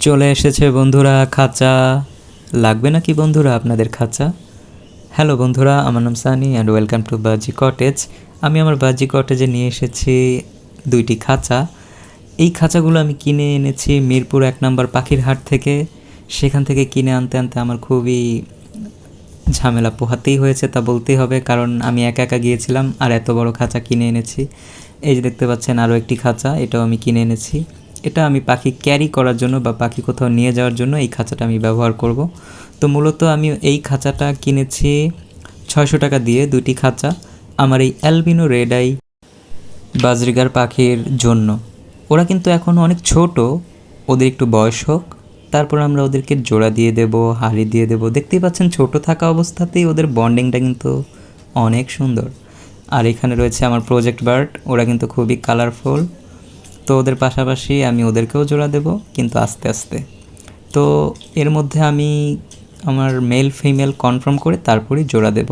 চলে এসেছে বন্ধুরা খাঁচা। লাগবে নাকি বন্ধুরা আপনাদের খাঁচা? হ্যালো বন্ধুরা, আমার নাম সানি অ্যান্ড ওয়েলকাম টু বাজি কটেজ। আমি আমার বাজি কটেজে নিয়ে এসেছি 2টি খাঁচা। এই খাঁচাগুলো আমি কিনে এনেছি মিরপুর 1 নম্বর পাখির হাট থেকে। সেখান থেকে কিনে আনতে আনতে আমার খুবই ঝামেলা পোহাতেই হয়েছে, তা বলতেই হবে, কারণ আমি একা একা গিয়েছিলাম আর এত বড় খাঁচা কিনে এনেছি। এই যে দেখতে পাচ্ছেন আরও একটি খাঁচা, এটাও আমি কিনে এনেছি। এটা আমি পাখি ক্যারি করার জন্য বা পাখি কোথাও নিয়ে যাওয়ার জন্য এই খাঁচাটা আমি ব্যবহার করব। তো মূলত আমি এই খাঁচাটা কিনেছি 600 টাকা দিয়ে, 2টি খাঁচা আমার এই অ্যালবিনো রেড আই বাজরিগার পাখির জন্য। ওরা কিন্তু এখন অনেক ছোট, ওদের একটু বয়স হোক, তারপর আমরা ওদেরকে জোড়া দিয়ে দেব, হাড়ি দিয়ে দেব। দেখতেই পাচ্ছেন ছোট থাকা অবস্থাতেই ওদের বন্ডিংটা কিন্তু অনেক সুন্দর। আর এখানে রয়েছে আমার প্রজেক্ট বার্ড, ওরা কিন্তু খুবই কালারফুল। তো ওদের পাশাপাশি আমি ওদেরকেও জোড়া দেব, কিন্তু আস্তে আস্তে। তো এর মধ্যে আমি আমার মেল ফিমেল কনফার্ম করে তারপরেই জোড়া দেব।